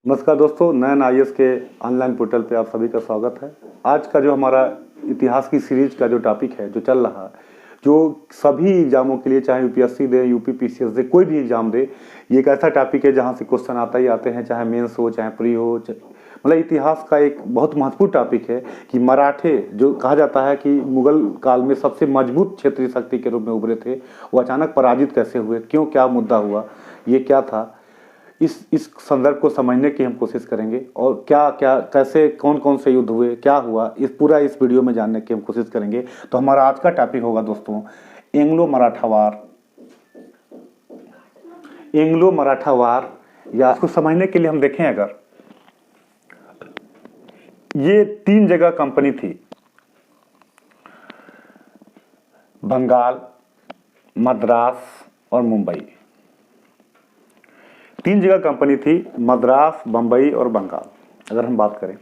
नमस्कार दोस्तों, नयन आईएएस के ऑनलाइन पोर्टल पे आप सभी का स्वागत है। आज का जो हमारा इतिहास की सीरीज का जो टॉपिक है, जो चल रहा है, जो सभी एग्जामों के लिए, चाहे यूपीएससी दे, यूपी पीसीएस दे, कोई भी एग्जाम दे, ये एक ऐसा टॉपिक है जहाँ से क्वेश्चन आता ही आते हैं, चाहे मेंस हो, चाहे प्री हो। मतलब इतिहास का एक बहुत महत्वपूर्ण टॉपिक है कि मराठे, जो कहा जाता है कि मुगल काल में सबसे मजबूत क्षेत्रीय शक्ति के रूप में उभरे थे, वो अचानक पराजित कैसे हुए, क्यों, क्या मुद्दा हुआ, ये क्या था, इस संदर्भ को समझने की हम कोशिश करेंगे। और क्या क्या कैसे कौन कौन से युद्ध हुए, क्या हुआ, इस वीडियो में जानने की हम कोशिश करेंगे। तो हमारा आज का टॉपिक होगा दोस्तों, एंग्लो मराठा वार। एंग्लो मराठा वार, या इसको समझने के लिए हम देखें, अगर ये 3 जगह कंपनी थी, बंगाल, मद्रास और मुंबई। 3 जगह कंपनी थी, मद्रास, बंबई और बंगाल। अगर हम बात करें,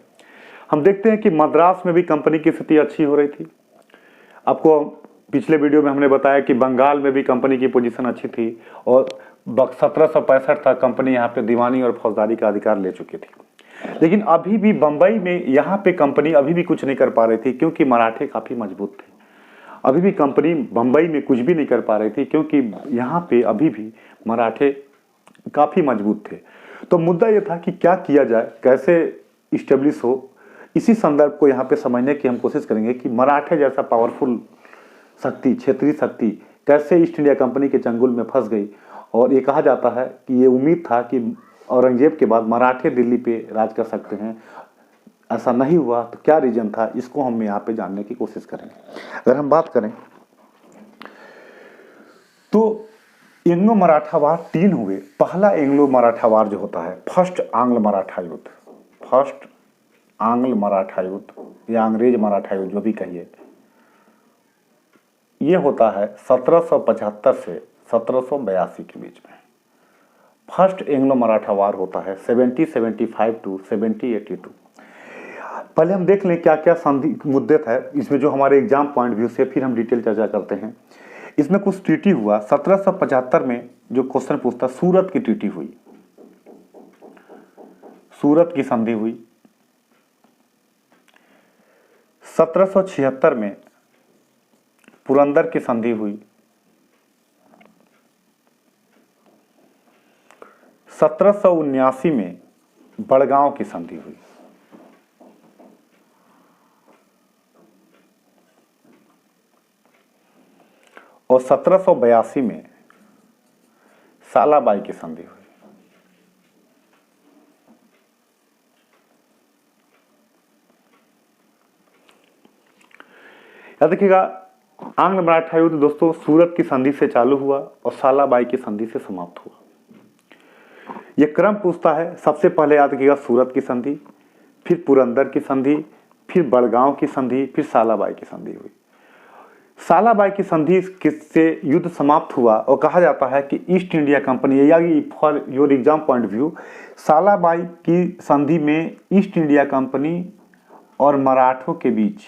हम देखते हैं कि मद्रास में भी कंपनी की स्थिति अच्छी हो रही थी। आपको पिछले वीडियो में हमने बताया कि बंगाल में भी कंपनी की पोजीशन अच्छी थी और 1765 तक कंपनी यहाँ पे दीवानी और फौजदारी का अधिकार ले चुकी थी। लेकिन अभी भी बंबई में यहाँ पे कंपनी अभी भी कुछ नहीं कर पा रही थी, क्योंकि मराठे काफ़ी मजबूत थे। अभी भी कंपनी बंबई में कुछ भी नहीं कर पा रही थी, क्योंकि यहाँ पे अभी भी मराठे काफ़ी मजबूत थे। तो मुद्दा ये था कि क्या किया जाए, कैसे इस्टेब्लिश हो। इसी संदर्भ को यहाँ पे समझने की हम कोशिश करेंगे कि मराठे जैसा पावरफुल शक्ति, क्षेत्रीय शक्ति, कैसे ईस्ट इंडिया कंपनी के चंगुल में फंस गई। और ये कहा जाता है कि ये उम्मीद था कि औरंगजेब के बाद मराठे दिल्ली पे राज कर सकते हैं, ऐसा नहीं हुआ। तो क्या रीजन था, इसको हम यहाँ पे जानने की कोशिश करेंगे। अगर हम बात करें तो एंग्लो मराठा वार 3 हुए। पहला एंग्लो मराठा वार जो होता है, फर्स्ट आंग्ल मराठा युद्ध, फर्स्ट आंग्ल मराठा युद्ध या अंग्रेज मराठा युद्ध, जो भी कहिए, ये होता है 1775 से 1782 के बीच में। फर्स्ट एंग्लो मराठा वार होता है 1775 टू 1782। पहले हम देख लें क्या क्या संधि मुद्दे थे इसमें, जो हमारे एग्जाम पॉइंट व्यू से, फिर हम डिटेल चर्चा करते हैं। इसमें कुछ ट्रीटी हुआ 1775 में। जो क्वेश्चन पूछता, सूरत की ट्रीटी हुई, सूरत की संधि हुई। 1776 में पुरंदर की संधि हुई। 1779 में बड़गांव की संधि हुई। और 1782 में सालाबाई की संधि हुई। याद रखिएगा, आंग्ल मराठा युद्ध दोस्तों सूरत की संधि से चालू हुआ और सालाबाई की संधि से समाप्त हुआ। यह क्रम पूछता है। सबसे पहले याद रखिएगा सूरत की संधि, फिर पुरंदर की संधि, फिर बड़गांव की संधि, फिर सालाबाई की संधि हुई। सालाबाई की संधि से युद्ध समाप्त हुआ और कहा जाता है कि ईस्ट इंडिया कंपनी, या for your exam point view, Salbai की संधि में ईस्ट इंडिया कंपनी और मराठों के बीच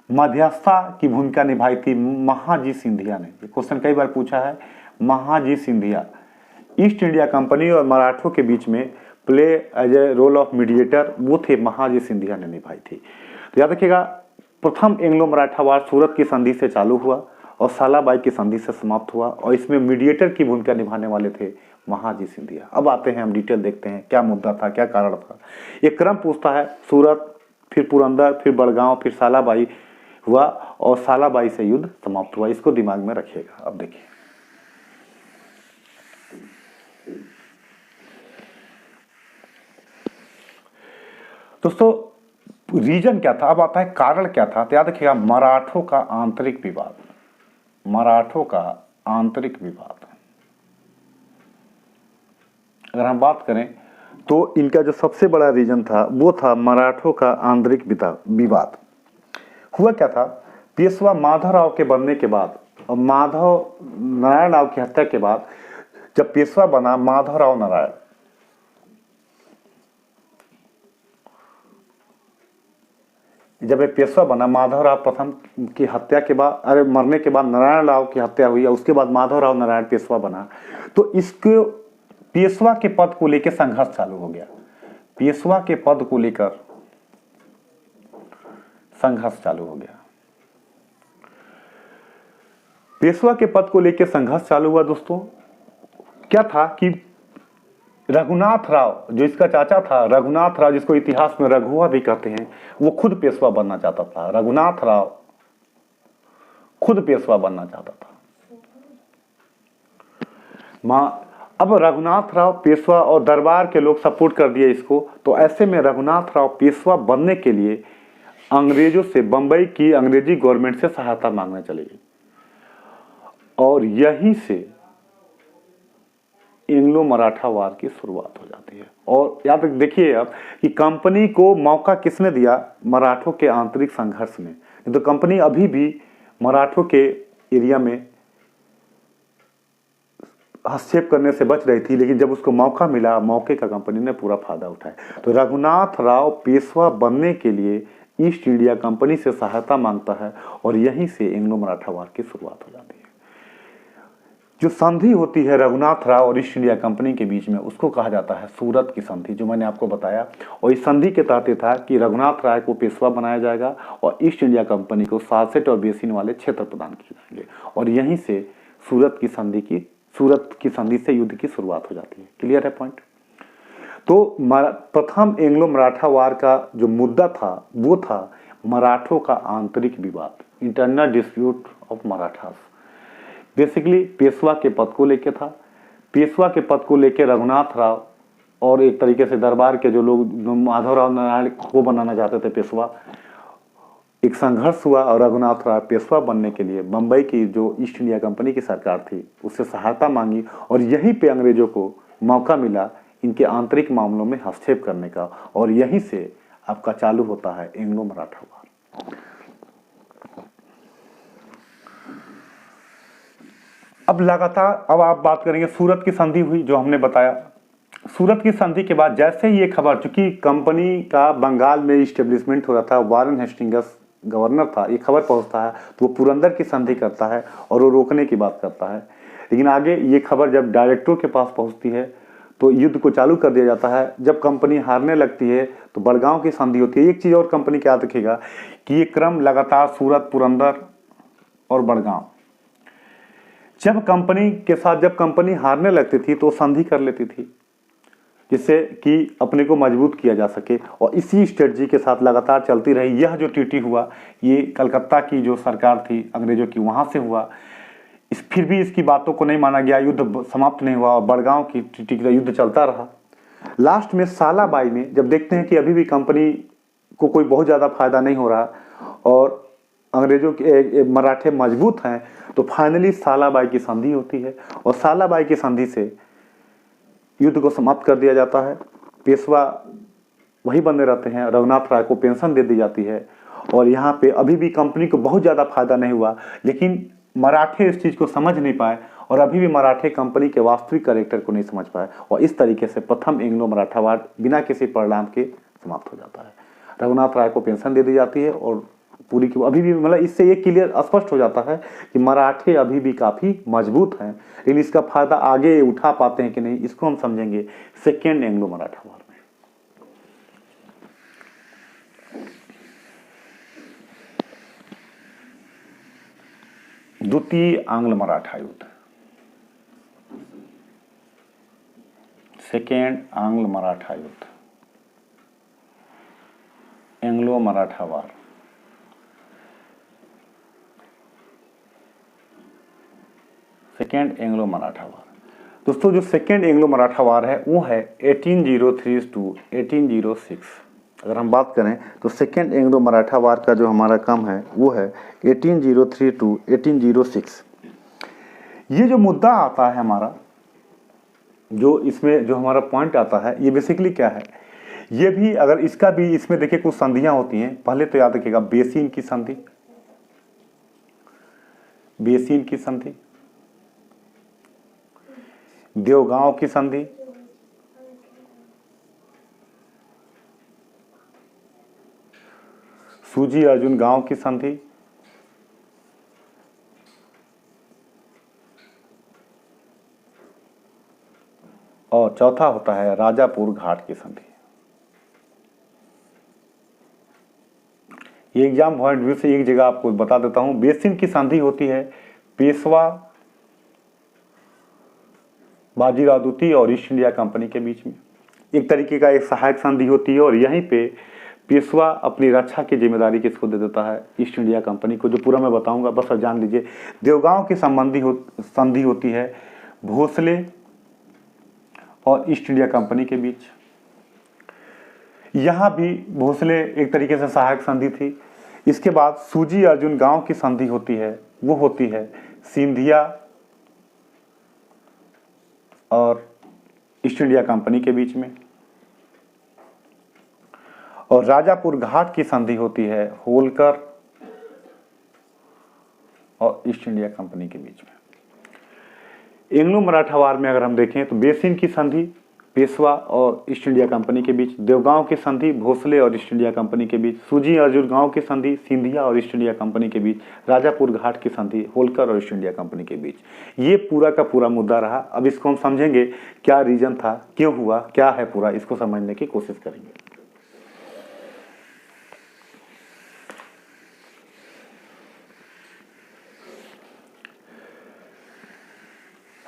मध्यस्थता की भूमिका निभाई थी महाजी सिंधिया ने। ये क्वेश्चन कई बार पूछा है, Mahaji Scindia. East India Company और मराठों के बीच में play as a role of mediator, वो थे महाजी सिंधिया ने निभाई थी। तो याद रखिएगा, प्रथम एंग्लो मराठा वार सूरत की संधि से चालू हुआ और सालाबाई की संधि से समाप्त हुआ, और इसमें मीडिएटर की भूमिका निभाने वाले थे महाजी सिंधिया। अब आते हैं, हम डिटेल देखते हैं क्या मुद्दा था, क्या कारण था। ये क्रम पूछता है, सूरत, फिर पुरंदर, फिर बड़गांव, फिर सालाबाई हुआ और सालाबाई से युद्ध समाप्त हुआ। इसको दिमाग में रखिएगा। अब देखिए, दोस्तों रीजन क्या था। अब आता है कारण क्या था। तो याद रखिएगा, मराठों का आंतरिक विवाद, मराठों का आंतरिक विवाद। अगर हम बात करें तो इनका जो सबसे बड़ा रीजन था वो था मराठों का आंतरिक विवाद। हुआ क्या था, पेशवा माधवराव के बनने के बाद और माधव नारायण राव की हत्या के बाद, जब पेशवा बना माधवराव नारायण, जब एक पेशवा बना माधवराव प्रथम की हत्या के बाद, मरने के बाद नारायण राव की हत्या हुई और उसके बाद माधवराव नारायण पेशवा बना। तो इसको पेशवा के पद को लेकर संघर्ष चालू हो गया। पेशवा के पद को लेकर संघर्ष चालू हो गया। पेशवा के पद को लेकर संघर्ष चालू हुआ दोस्तों। क्या था कि रघुनाथ राव, जो इसका चाचा था, रघुनाथ राव, जिसको इतिहास में रघुआ भी कहते हैं, वो खुद पेशवा बनना चाहता था। रघुनाथ राव खुद पेशवा बनना चाहता था। अब रघुनाथ राव पेशवा और दरबार के लोग सपोर्ट कर दिए इसको, तो ऐसे में रघुनाथ राव पेशवा बनने के लिए अंग्रेजों से, बंबई की अंग्रेजी गवर्नमेंट से सहायता मांगने चले गए। और यहीं से एंग्लो मराठा वार की शुरुआत हो जाती है। और याद देखिए अब कि कंपनी को मौका किसने दिया? मराठों के आंतरिक संघर्ष में। तो कंपनी अभी भी मराठों के एरिया में हस्तक्षेप करने से बच रही थी, लेकिन जब उसको मौका मिला, मौके का कंपनी ने पूरा फायदा उठाया। तो रघुनाथ राव पेशवा बनने के लिए ईस्ट इंडिया कंपनी से सहायता मांगता है और यहीं से एंग्लो मराठा वार की शुरुआत हो जाती है। जो संधि होती है रघुनाथ राव और ईस्ट इंडिया कंपनी के बीच में, उसको कहा जाता है सूरत की संधि, जो मैंने आपको बताया। और इस संधि के तहत था कि रघुनाथ राय को पेशवा बनाया जाएगा और ईस्ट इंडिया कंपनी को सासेट और बेसिन वाले क्षेत्र प्रदान किए जाएंगे। और यहीं से सूरत की संधि से युद्ध की शुरुआत हो जाती है। क्लियर है पॉइंट? तो प्रथम एंग्लो मराठा वार का जो मुद्दा था वो था मराठों का आंतरिक विवाद, internal dispute of Marathas. Basically Peshwa के पद को लेके था। पेशवा के पद को लेके रघुनाथ राव और एक तरीके से दरबार के जो लोग माधवराव नारायण को बनाना चाहते थे पेशवा, एक संघर्ष हुआ और रघुनाथ राव पेशवा बनने के लिए बंबई की जो ईस्ट इंडिया कंपनी की सरकार थी उससे सहायता मांगी और यहीं पे अंग्रेजों को मौका मिला इनके आंतरिक मामलों में हस्तक्षेप करने का। और यहीं से आपका चालू होता है एंग्लो मराठा वार। अब लगातार अब आप बात करेंगे सूरत की संधि हुई, जो हमने बताया। सूरत की संधि के बाद जैसे ही ये खबर, चूंकि कंपनी का बंगाल में इस्टेब्लिशमेंट हो रहा था, वारेन हेस्टिंग्स गवर्नर था, ये खबर पहुंचता है तो वो पुरंदर की संधि करता है और वो रोकने की बात करता है। लेकिन आगे ये खबर जब डायरेक्टरों के पास पहुंचती है तो युद्ध को चालू कर दिया जाता है। जब कंपनी हारने लगती है तो बड़गांव की संधि होती है। एक चीज और कंपनी क्या दिखेगा कि ये क्रम लगातार सूरत, पुरंदर और बड़गांव, जब कंपनी हारने लगती थी तो संधि कर लेती थी जिससे कि अपने को मजबूत किया जा सके। और इसी स्ट्रेटजी के साथ लगातार चलती रही। यह जो ट्रीटी हुआ ये कलकत्ता की जो सरकार थी अंग्रेजों की, वहां से हुआ। फिर भी इसकी बातों को नहीं माना गया, युद्ध समाप्त नहीं हुआ और बड़गांव की ट्रीटी का युद्ध चलता रहा। लास्ट में सालाबाई में जब देखते हैं कि अभी भी कंपनी को कोई बहुत ज्यादा फायदा नहीं हो रहा और अंग्रेजों के मराठे मजबूत हैं, तो फाइनली सालाबाई की संधि होती है और सालाबाई की संधि से युद्ध को समाप्त कर दिया जाता है। पेशवा वही बने रहते हैं, रघुनाथ राय को पेंशन दे दी जाती है और यहाँ पे अभी भी कंपनी को बहुत ज़्यादा फायदा नहीं हुआ, लेकिन मराठे इस चीज़ को समझ नहीं पाए और अभी भी मराठे कंपनी के वास्तविक कैरेक्टर को नहीं समझ पाए और इस तरीके से प्रथम एंग्लो मराठा वार बिना किसी परिणाम के समाप्त हो जाता है। रघुनाथ राय को पेंशन दे दी जाती है और पूरी की अभी भी, मतलब इससे ये क्लियर स्पष्ट हो जाता है कि मराठे अभी भी काफी मजबूत हैं, लेकिन इसका फायदा आगे उठा पाते हैं कि नहीं, इसको हम समझेंगे सेकेंड एंग्लो मराठा वार में। द्वितीय आंग्ल मराठा युद्ध, सेकेंड आंग्ल मराठा युद्ध, एंग्लो मराठा वार। सेकेंड एंग्लो मराठा वार दोस्तों, जो सेकेंड एंग्लो मराठा वार है वो है 1803 to 1806। अगर हम बात करें तो सेकेंड एंग्लो मराठा वार का जो हमारा कम है वो है 1803 to 1806। ये जो मुद्दा आता है हमारा, जो इसमें जो हमारा पॉइंट आता है, ये बेसिकली क्या है, ये भी अगर इसका भी इसमें देखिए कुछ संधियां होती हैं। पहले तो याद रखिएगा बेसिन की संधि, बेसिन की संधि, देवगांव की संधि, सूजी अर्जुन गांव की संधि, और चौथा होता है राजापुर घाट की संधि। ये एग्जाम पॉइंट व्यू से एक जगह आपको बता देता हूं, बेसिन की संधि होती है पेशवा बाजीराव द्वितीय और ईस्ट इंडिया कंपनी के बीच में। एक तरीके का एक सहायक संधि होती है और यहीं पे पेशवा अपनी रक्षा की जिम्मेदारी किसको दे देता है, ईस्ट इंडिया कंपनी को, जो पूरा मैं बताऊंगा, बस जान लीजिए। देवगांव की संधि होती है भोसले और ईस्ट इंडिया कंपनी के बीच। यहां भी भोसले एक तरीके से सहायक संधि थी। इसके बाद सूजी अर्जुन गांव की संधि होती है, वो होती है सिंधिया और ईस्ट इंडिया कंपनी के बीच में। और राजापुर घाट की संधि होती है होलकर और ईस्ट इंडिया कंपनी के बीच में। एंग्लो मराठा वार में अगर हम देखें तो बेसिन की संधि पेशवा और ईस्ट इंडिया कंपनी के बीच, देवगांव की संधि भोसले और ईस्ट इंडिया कंपनी के बीच, सूजी अर्जुन गांव की संधि सिंधिया और ईस्ट इंडिया कंपनी के बीच, राजापुर घाट की संधि होलकर और ईस्ट इंडिया कंपनी के बीच। ये पूरा का पूरा मुद्दा रहा। अब इसको हम समझेंगे क्या रीजन था, क्यों हुआ, क्या है, पूरा इसको समझने की कोशिश करेंगे।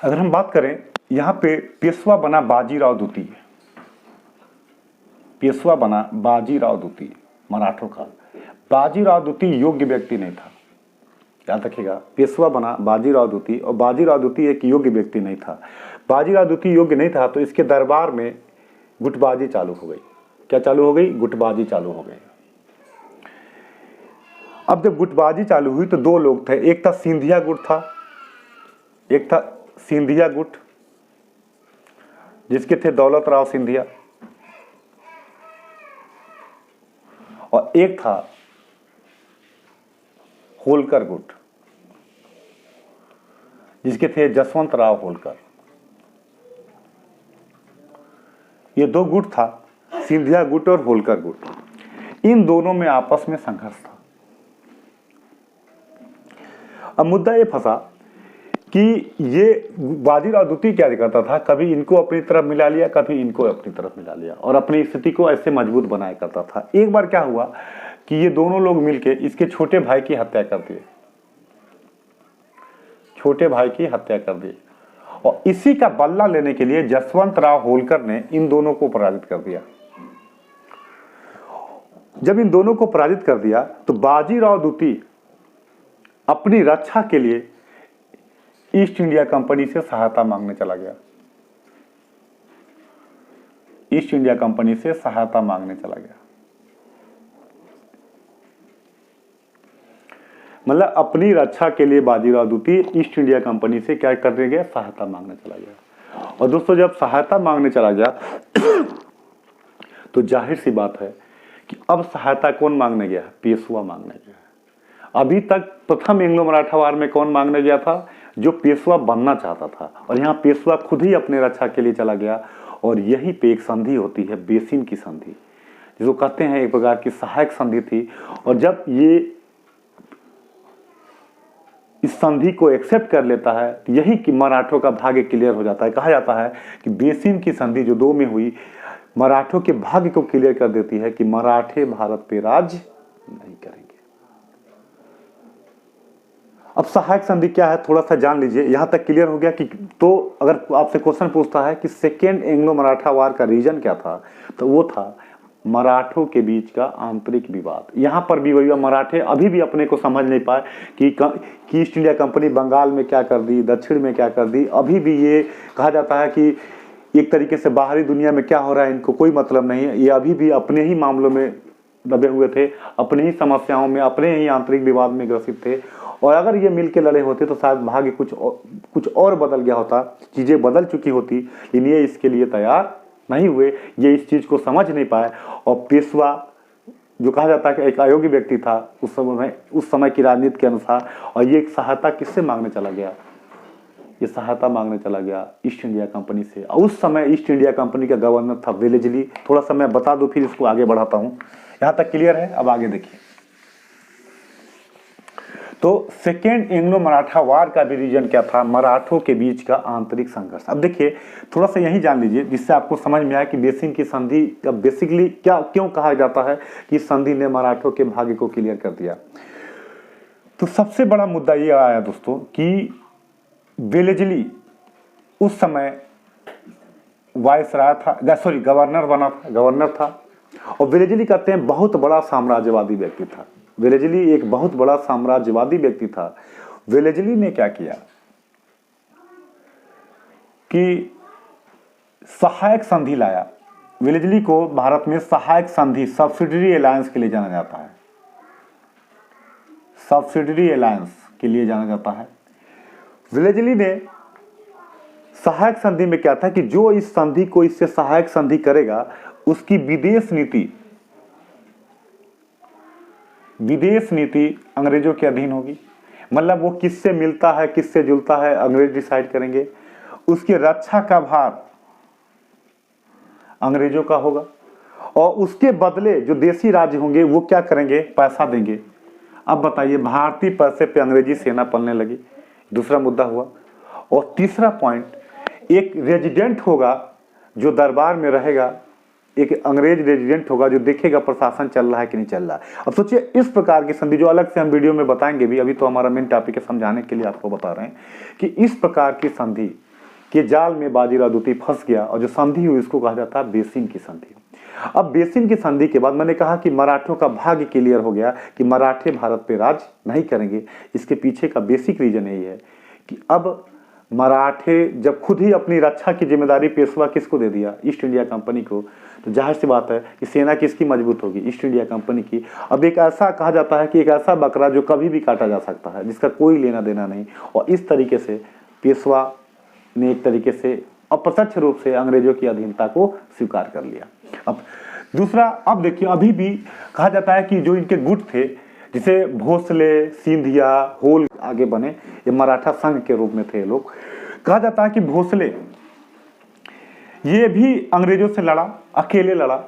अगर हम बात करें, यहां पे पेशवा बना बाजीराव द्वितीय, पेशवा बना बाजीराव द्वितीय मराठों का। बाजीराव द्वितीय योग्य व्यक्ति नहीं था, याद रखिएगा। पेशवा बना बाजीराव द्वितीय और बाजीराव द्वितीय एक योग्य व्यक्ति नहीं था। बाजीराव द्वितीय योग्य नहीं था तो इसके दरबार में गुटबाजी चालू हो गई। क्या चालू हो गई? गुटबाजी चालू हो गई। अब जब गुटबाजी चालू हुई तो दो लोग थे, एक था सिंधिया गुट था, एक था सिंधिया गुट जिसके थे दौलत राव सिंधिया, और एक था होलकर गुट जिसके थे जसवंत राव होलकर। ये दो गुट था, सिंधिया गुट और होलकर गुट। इन दोनों में आपस में संघर्ष था। अब मुद्दा ये फंसा कि ये बाजीराव द्वितीय क्या करता था, कभी इनको अपनी तरफ मिला लिया, कभी इनको अपनी तरफ मिला लिया और अपनी स्थिति को ऐसे मजबूत बनाया करता था। एक बार क्या हुआ कि ये दोनों लोग मिलके इसके छोटे भाई की हत्या कर दिए, छोटे भाई की हत्या कर दी, और इसी का बदला लेने के लिए जसवंत राव होलकर ने इन दोनों को पराजित कर दिया। जब इन दोनों को पराजित कर दिया तो बाजीराव द्वितीय अपनी रक्षा के लिए ईस्ट इंडिया कंपनी से सहायता मांगने चला गया। ईस्ट इंडिया कंपनी से सहायता मांगने चला गया, मतलब अपनी रक्षा के लिए बाजीराव द्वितीय ईस्ट इंडिया कंपनी से क्या करने गया? सहायता मांगने चला गया। और दोस्तों जब सहायता मांगने चला गया तो जाहिर सी बात है कि अब सहायता कौन मांगने गया? पेशवा मांगने गया। अभी तक प्रथम एंग्लो मराठा वार में कौन मांगने गया था? जो पेशवा बनना चाहता था, और यहाँ पेशवा खुद ही अपने रक्षा के लिए चला गया। और यहीं पे एक संधि होती है बेसिन की संधि, जिसको कहते हैं एक प्रकार की सहायक संधि थी। और जब ये इस संधि को एक्सेप्ट कर लेता है तो यही कि मराठों का भाग्य क्लियर हो जाता है। कहा जाता है कि बेसिन की संधि जो दो में हुई मराठों के भाग्य को क्लियर कर देती है कि मराठे भारत पे राज नहीं करेंगे। अब सहायक संधि क्या है थोड़ा सा जान लीजिए, यहां तक क्लियर हो गया कि तो अगर आपसे क्वेश्चन पूछता है कि सेकेंड एंग्लो मराठा वार का रीजन क्या था, तो वो था मराठों के बीच का आंतरिक विवाद। यहां पर भी वही मराठे अभी भी अपने को समझ नहीं पाए कि ईस्ट इंडिया कंपनी बंगाल में क्या कर दी, दक्षिण में क्या कर दी। अभी भी ये कहा जाता है कि एक तरीके से बाहरी दुनिया में क्या हो रहा है इनको कोई मतलब नहीं है। ये अभी भी अपने ही मामलों में दबे हुए थे, अपनी ही समस्याओं में, अपने ही आंतरिक विवाद में ग्रसित थे। और अगर ये मिलके लड़े होते तो शायद भाग्य कुछ और बदल गया होता, चीजें बदल चुकी होती, लेकिन ये इसके लिए तैयार नहीं हुए, ये इस चीज को समझ नहीं पाए। और पेशवा जो कहा जाता है कि एक अयोग्य व्यक्ति था उस समय की राजनीति के अनुसार, और ये एक सहायता किससे मांगने चला गया? ये सहायता मांगने चला गया ईस्ट इंडिया कंपनी से। और उस समय ईस्ट इंडिया कंपनी का गवर्नर था वेलेस्ली। थोड़ा सा मैं बता दूं फिर इसको आगे बढ़ाता हूं। यहां तक क्लियर है? अब आगे देखिए। तो सेकेंड एंग्लो मराठा वार का भी रीजन क्या था? मराठों के बीच का आंतरिक संघर्ष। अब देखिए थोड़ा सा यही जान लीजिए जिससे आपको समझ में आया कि बेसिन की संधि का बेसिकली क्या क्यों कहा जाता है कि संधि ने मराठों के भाग्य को क्लियर कर दिया। तो सबसे बड़ा मुद्दा ये आया दोस्तों कि वेलेजली उस समय वायसराय था, सॉरी गवर्नर था। और वेलेजली कहते हैं बहुत बड़ा साम्राज्यवादी व्यक्ति था। वेलेजली एक बहुत बड़ा साम्राज्यवादी व्यक्ति था। वेलेजली ने क्या किया कि सहायक संधि लाया। वेलेजली को भारत में सहायक संधि, सब्सिडरी अलायंस के लिए जाना जाता है। सब्सिडरी अलायंस के लिए जाना जाता है। वेलेजली ने सहायक संधि में क्या था कि जो इस संधि को इससे सहायक संधि करेगा उसकी विदेश नीति अंग्रेजों के अधीन होगी। मतलब वो किससे मिलता है किससे जुलता है अंग्रेज डिसाइड करेंगे। उसकी रक्षा का भार अंग्रेजों का होगा और उसके बदले जो देसी राज्य होंगे वो क्या करेंगे? पैसा देंगे। अब बताइए भारतीय पैसे पे अंग्रेजी सेना पलने लगी, दूसरा मुद्दा हुआ। और तीसरा पॉइंट, एक रेजिडेंट होगा जो दरबार में रहेगा, एक अंग्रेज रेजिडेंट होगा जो देखेगा प्रशासन चल रहा है कि नहीं चल रहा है। अब सोचिए इस प्रकार की संधि जो अलग से हम वीडियो में बताएंगे भी, अभी तो हमारा मेन टॉपिक है समझाने के लिए आपको बता रहे हैं कि इस प्रकार की संधि के जाल में बाजीराव दुती फंस गया और जो संधि हुई इसको कहा जाता है बेसिन की संधि। अब बेसिन की संधि के बाद मैंने कहा कि मराठों का भाग्य क्लियर हो गया कि मराठे भारत पे राज नहीं करेंगे। इसके पीछे का बेसिक रीजन यही है कि अब मराठे जब खुद ही अपनी रक्षा की जिम्मेदारी पेशवा किसको दे दिया? ईस्ट इंडिया कंपनी को। तो जाहिर सी बात है कि सेना किसकी मजबूत होगी? ईस्ट इंडिया कंपनी की। अब एक ऐसा कहा जाता है कि एक ऐसा बकरा जो कभी भी काटा जा सकता है, जिसका कोई लेना देना नहीं, और इस तरीके से पेशवा ने एक तरीके से अप्रत्यक्ष रूप से अंग्रेजों की अधीनता को स्वीकार कर लिया। अब दूसरा, अब देखिए अभी भी कहा जाता है कि जो इनके गुट थे जिसे भोसले, सिंधिया, होल आगे बने, ये मराठा संघ के रूप में थे लोग। कहा जाता है कि भोसले ये भी अंग्रेजों से लड़ा, अकेले लड़ा,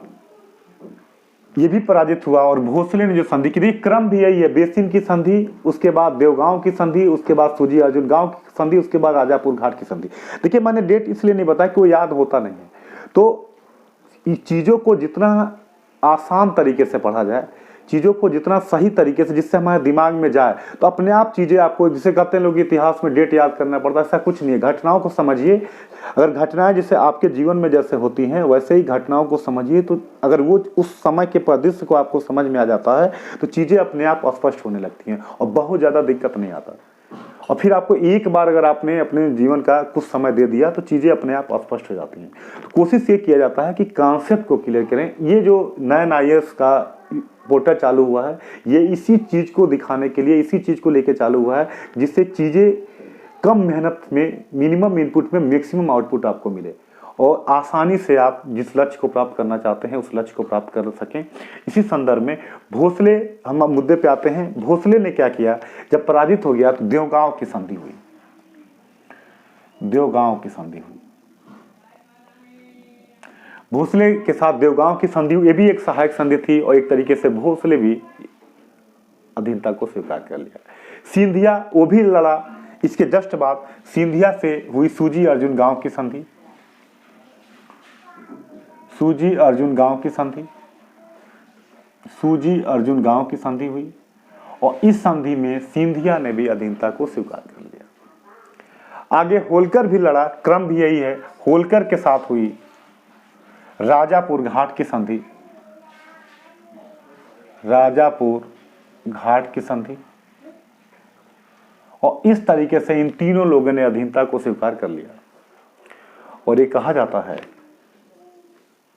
ये भी पराजित हुआ और भोसले ने जो संधि की थी, क्रम भी यही है, बेसिन की संधि, उसके बाद देवगांव की संधि, उसके बाद सूजी अर्जुन गांव की संधि, उसके बाद राजापुर घाट की संधि। देखिए मैंने डेट इसलिए नहीं बताया कि वो याद होता नहीं है। तो चीजों को जितना आसान तरीके से पढ़ा जाए, चीजों को जितना सही तरीके से जिससे हमारे दिमाग में जाए, तो अपने आप चीजें आपको, जिसे कहते हैं लोग इतिहास में डेट याद करना पड़ता है, ऐसा कुछ नहीं है। घटनाओं को समझिए। अगर घटनाएं जैसे आपके जीवन में जैसे होती हैं वैसे ही घटनाओं को समझिए, तो अगर वो उस समय के परिदृश्य को आपको समझ में आ जाता है तो चीजें अपने आप स्पष्ट होने लगती हैं और बहुत ज्यादा दिक्कत नहीं आता। और फिर आपको एक बार अगर आपने अपने जीवन का कुछ समय दे दिया तो चीजें अपने आप स्पष्ट हो जाती हैं। तो कोशिश ये किया जाता है कि कॉन्सेप्ट को क्लियर करें। ये जो नया IAS का पोर्टल चालू हुआ है, ये इसी चीज को दिखाने के लिए, इसी चीज को लेकर चालू हुआ है, जिससे चीजें कम मेहनत में, मिनिमम इनपुट में मैक्सिमम आउटपुट आपको मिले और आसानी से आप जिस लक्ष्य को प्राप्त करना चाहते हैं उस लक्ष्य को प्राप्त कर सकें। इसी संदर्भ में भोसले, हम मुद्दे पे आते हैं। भोसले ने क्या किया? जब पराजित हो गया तो देवगांव की संधि हुई। देवगांव की संधि हुई, भोसले के साथ देवगांव की संधि। ये भी एक सहायक संधि थी और एक तरीके से भोसले भी अधीनता को स्वीकार कर लिया। सिंधिया वो भी लड़ा। इसके जस्ट बाद सिंधिया से हुई सूजी अर्जुन गांव की संधि। सूजी अर्जुन गांव की संधि, सूजी अर्जुन गांव की संधि हुई और इस संधि में सिंधिया ने भी अधीनता को स्वीकार कर लिया। आगे होलकर भी लड़ा, क्रम भी यही है। होलकर के साथ हुई राजापुर घाट की संधि, राजापुर घाट की संधि, और इस तरीके से इन तीनों लोगों ने अधीनता को स्वीकार कर लिया। और ये कहा जाता है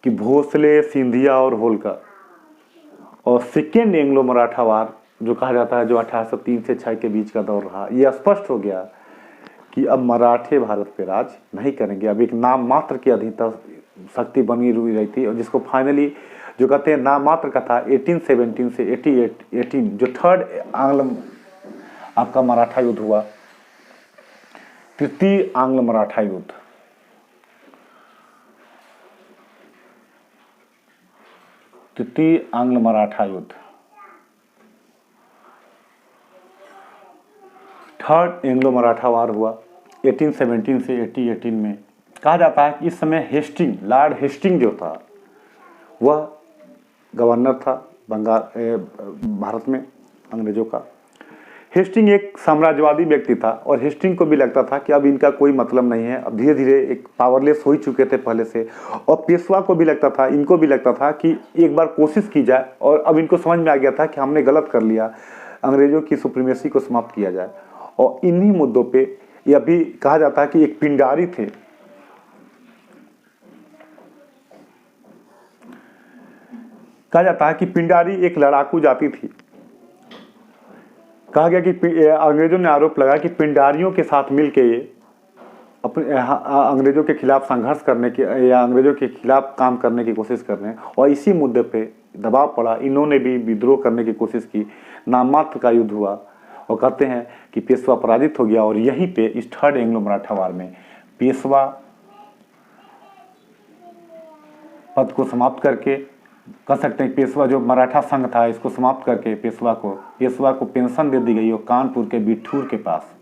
कि भोसले, सिंधिया और होलकर और सेकेंड एंग्लो मराठा वार जो कहा जाता है, जो 1803 से 6 के बीच का दौर रहा, यह स्पष्ट हो गया कि अब मराठे भारत पे राज नहीं करेंगे। अब एक नाम मात्र की अधीनता शक्ति बनी हुई रही थी और जिसको फाइनली जो कहते हैं नाम मात्र का था 1817 से 18 जो थर्ड आंग्ल आपका मराठा युद्ध हुआ, तृतीय आंग्ल मराठा युद्ध, तृतीय आंग्ल मराठा युद्ध, थर्ड एंग्लो मराठा वार हुआ 1817 से 1818 में। कहा जाता है कि इस समय हेस्टिंग, लॉर्ड हेस्टिंग जो था वह गवर्नर था भारत में अंग्रेजों का। हेस्टिंग एक साम्राज्यवादी व्यक्ति था और हेस्टिंग को भी लगता था कि अब इनका कोई मतलब नहीं है, अब धीरे धीरे एक पावरलेस हो ही चुके थे पहले से। और पेशवा को भी लगता था, इनको भी लगता था कि एक बार कोशिश की जाए, और अब इनको समझ में आ गया था कि हमने गलत कर लिया, अंग्रेजों की सुप्रीमेसी को समाप्त किया जाए। और इन्हीं मुद्दों पे यह भी कहा जाता है कि एक पिंडारी थे, कहा जाता है कि पिंडारी एक लड़ाकू जाति थी। कहा गया कि अंग्रेजों ने आरोप लगाया कि पिंडारियों के साथ मिलकर ये अपने अंग्रेजों के खिलाफ संघर्ष करने की या अंग्रेजों के खिलाफ काम करने की कोशिश कर रहे हैं, और इसी मुद्दे पे दबाव पड़ा, इन्होंने भी विद्रोह करने की कोशिश की। नाम मात्र का युद्ध हुआ और कहते हैं कि पेशवा पराजित हो गया। और यहीं पे इस थर्ड एंग्लो मराठा वार में पेशवा पद को समाप्त करके, कह सकते हैं पेशवा जो मराठा संघ था इसको समाप्त करके पेशवा को पेंशन दे दी गई और कानपुर के बिठूर के पास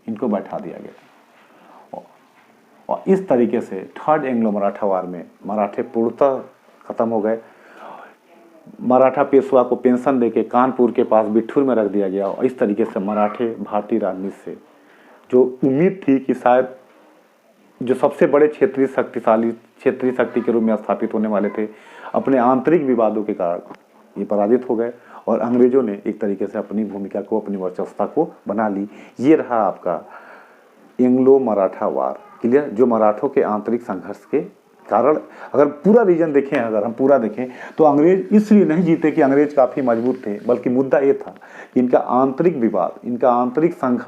इनको बैठा दिया गया। और इस तरीके से थर्ड एंग्लो मराठा वार में मराठे पूर्णतः खत्म हो गए। मराठा पेशवा को पेंशन देके कानपुर के पास बिठूर में रख दिया गया। और इस तरीके से मराठे भारतीय राजनीति से जो उम्मीद थी कि शायद जो सबसे बड़े क्षेत्रीय शक्ति के रूप में स्थापित होने वाले थे, अपने आंतरिक विवादों के कारण ये पराजित हो गए और अंग्रेजों ने एक तरीके से अपनी भूमिका को, अपनी वर्चस्वता को बना ली। ये रहा आपका एंग्लो मराठा वार, क्लियर, जो मराठों के आंतरिक संघर्ष के कारण, अगर पूरा रीजन देखें, अगर हम पूरा देखें तो अंग्रेज इसलिए नहीं जीते कि अंग्रेज काफ़ी मजबूत थे, बल्कि मुद्दा ये था कि इनका आंतरिक विवाद, इनका आंतरिक संघर्ष